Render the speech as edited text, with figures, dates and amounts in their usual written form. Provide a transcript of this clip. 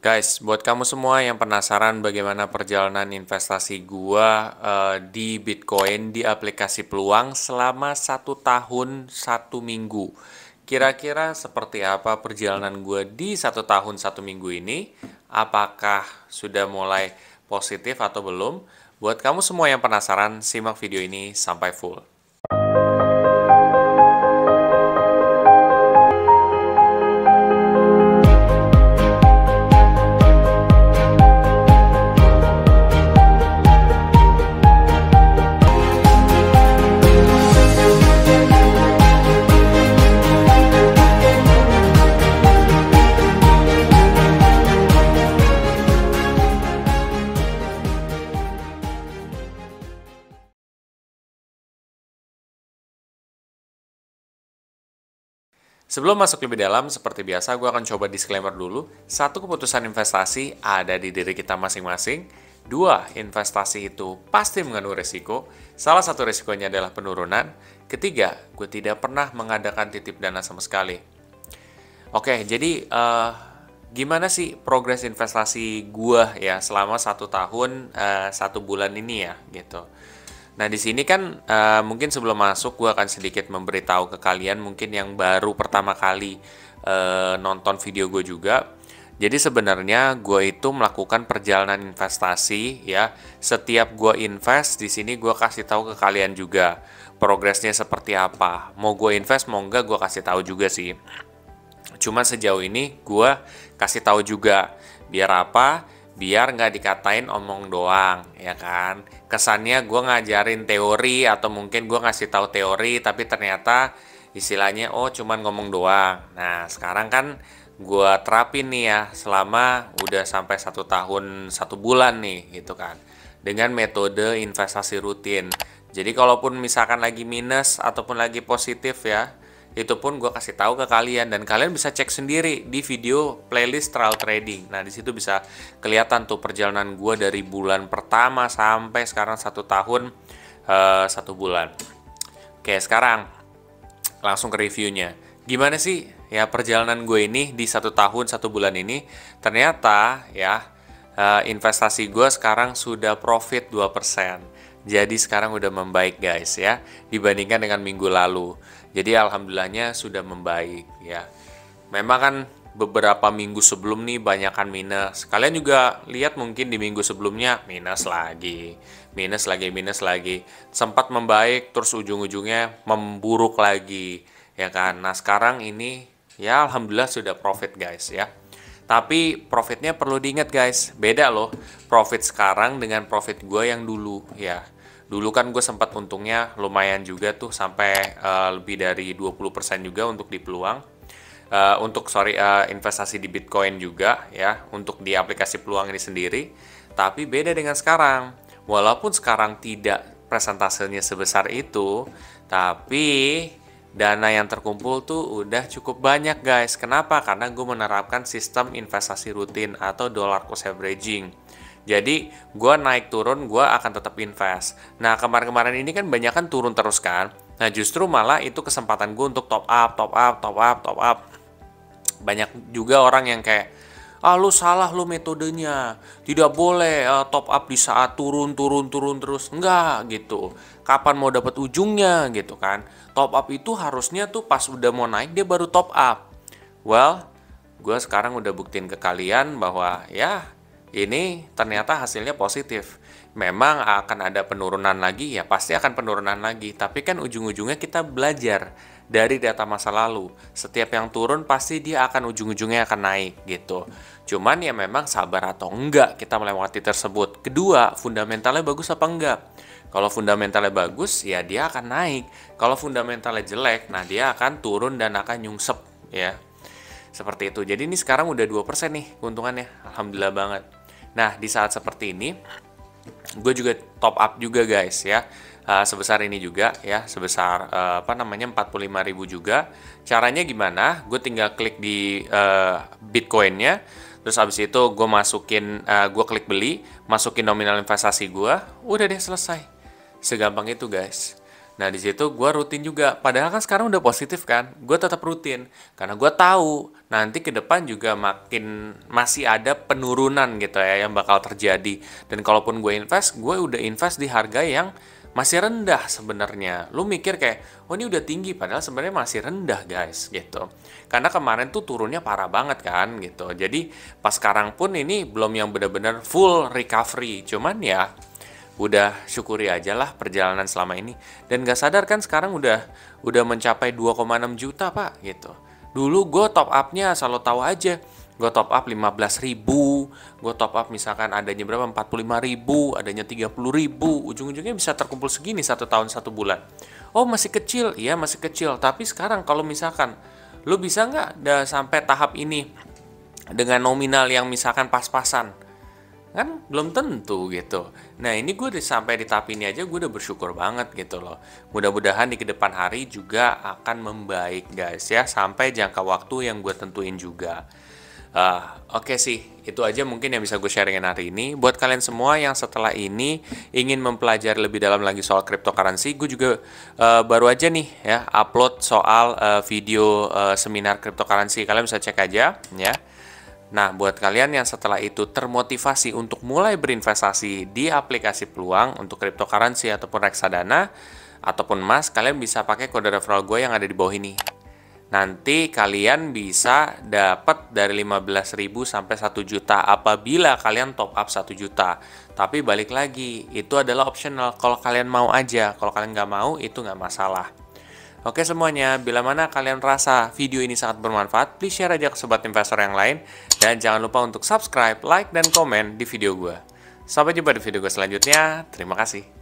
Guys, buat kamu semua yang penasaran bagaimana perjalanan investasi gua di Bitcoin di aplikasi Peluang selama 1 tahun 1 minggu. Kira-kira seperti apa perjalanan gua di 1 tahun 1 minggu ini? Apakah sudah mulai positif atau belum? Buat kamu semua yang penasaran, simak video ini sampai full. Sebelum masuk lebih dalam, seperti biasa gue akan coba disclaimer dulu. Satu, keputusan investasi ada di diri kita masing-masing. Dua, investasi itu pasti mengandung resiko. Salah satu resikonya adalah penurunan. Ketiga, gue tidak pernah mengadakan titip dana sama sekali. Oke, jadi gimana sih progres investasi gue ya selama 1 tahun 1 bulan ini ya gitu. Nah, di sini kan mungkin sebelum masuk gue akan sedikit memberitahu ke kalian mungkin yang baru pertama kali nonton video gue juga. Jadi sebenarnya gue itu melakukan perjalanan investasi ya. Setiap gue invest di sini gue kasih tahu ke kalian juga progresnya seperti apa. Mau gue invest mau enggak gue kasih tahu juga sih. Cuma sejauh ini gue kasih tahu juga biar apa? Biar nggak dikatain omong doang, ya kan? Kesannya gue ngajarin teori atau mungkin gue ngasih tahu teori, tapi ternyata istilahnya oh cuman ngomong doang. Nah sekarang kan gue terapin nih ya selama udah sampai 1 tahun 1 bulan nih, gitu kan? Dengan metode investasi rutin. Jadi kalaupun misalkan lagi minus ataupun lagi positif ya, itu pun gue kasih tahu ke kalian dan kalian bisa cek sendiri di video playlist trial trading. Nah di situ bisa kelihatan tuh perjalanan gue dari bulan pertama sampai sekarang 1 tahun 1 bulan. Oke, sekarang langsung ke reviewnya. Gimana sih ya perjalanan gue ini di 1 tahun 1 bulan ini? Ternyata ya investasi gue sekarang sudah profit 2%. Jadi sekarang udah membaik guys ya dibandingkan dengan minggu lalu. Jadi alhamdulillahnya sudah membaik ya. Memang kan beberapa minggu sebelum nih banyakan minus. Kalian juga lihat mungkin di minggu sebelumnya minus lagi, minus lagi, minus lagi. Sempat membaik terus ujung-ujungnya memburuk lagi ya kan. Nah, sekarang ini ya alhamdulillah sudah profit guys ya. Tapi profitnya perlu diingat guys, beda loh profit sekarang dengan profit gue yang dulu ya. Dulu kan gue sempat untungnya lumayan juga tuh sampai lebih dari 20% juga untuk di peluang. Investasi di Bitcoin juga ya, untuk di aplikasi peluang ini sendiri. Tapi beda dengan sekarang. Walaupun sekarang tidak presentasenya sebesar itu, tapi dana yang terkumpul tuh udah cukup banyak guys. Kenapa? Karena gue menerapkan sistem investasi rutin atau dollar cost averaging. Jadi gue naik turun gue akan tetap invest. Nah kemarin-kemarin ini kan banyak kan turun terus kan. Nah justru malah itu kesempatan gue untuk top up, top up, top up, top up. Banyak juga orang yang kayak lu salah lu metodenya, tidak boleh top up di saat turun terus, enggak gitu. Kapan mau dapat ujungnya gitu kan. Top up itu harusnya tuh pas udah mau naik dia baru top up. Well, gue sekarang udah buktiin ke kalian bahwa ya ini ternyata hasilnya positif. Memang akan ada penurunan lagi, ya pasti akan penurunan lagi. Tapi kan ujung-ujungnya kita belajar dari data masa lalu. Setiap yang turun pasti dia akan ujung-ujungnya akan naik gitu. Cuman ya memang sabar atau enggak kita melewati tersebut. Kedua, fundamentalnya bagus apa enggak? Kalau fundamentalnya bagus, ya dia akan naik. Kalau fundamentalnya jelek, nah dia akan turun dan akan nyungsep ya. Seperti itu. Jadi ini sekarang udah 2% nih keuntungannya. Alhamdulillah banget. Nah, di saat seperti ini, gue juga top up juga guys ya. Sebesar ini juga ya, sebesar 45.000 juga. Caranya gimana? Gue tinggal klik di Bitcoinnya, terus habis itu gue masukin, gue klik beli, masukin nominal investasi gue, udah deh selesai. Segampang itu guys. Nah, di situ gue rutin juga. Padahal kan sekarang udah positif kan, gue tetap rutin. Karena gue tahu nanti ke depan juga makin masih ada penurunan gitu ya yang bakal terjadi. Dan kalaupun gue udah invest di harga yang masih rendah sebenarnya. Lu mikir kayak, oh ini udah tinggi, padahal sebenarnya masih rendah guys gitu. Karena kemarin tuh turunnya parah banget kan gitu. Jadi pas sekarang pun ini belum yang benar-benar full recovery. Cuman ya udah syukuri aja lah perjalanan selama ini. Dan gak sadar kan sekarang udah mencapai 2,6 juta pak gitu. Dulu gue top up-nya selalu tahu aja. Gue top up 15.000, gue top up misalkan adanya berapa 45.000, adanya 30.000, ujung-ujungnya bisa terkumpul segini 1 tahun 1 bulan. Oh masih kecil, iya masih kecil. Tapi sekarang kalau misalkan lo bisa nggak udah sampai tahap ini dengan nominal yang misalkan pas-pasan, kan belum tentu gitu. Nah ini gue sampai di tahap ini aja gue udah bersyukur banget gitu loh. Mudah-mudahan di kedepan hari juga akan membaik guys ya, sampai jangka waktu yang gue tentuin juga. Oke sih, itu aja mungkin yang bisa gue sharingin hari ini. Buat kalian semua yang setelah ini ingin mempelajari lebih dalam lagi soal cryptocurrency, gue juga baru aja nih ya upload soal video seminar cryptocurrency. Kalian bisa cek aja ya. Nah, buat kalian yang setelah itu termotivasi untuk mulai berinvestasi di aplikasi peluang untuk cryptocurrency ataupun reksadana ataupun emas, kalian bisa pakai kode referral gue yang ada di bawah ini. Nanti kalian bisa dapat dari 15.000 sampai 1 juta apabila kalian top up 1 juta. Tapi balik lagi, itu adalah optional. Kalau kalian mau aja, kalau kalian nggak mau, itu nggak masalah. Oke semuanya, bila mana kalian rasa video ini sangat bermanfaat, please share aja ke sobat investor yang lain. Dan jangan lupa untuk subscribe, like, dan komen di video gue. Sampai jumpa di video gue selanjutnya. Terima kasih.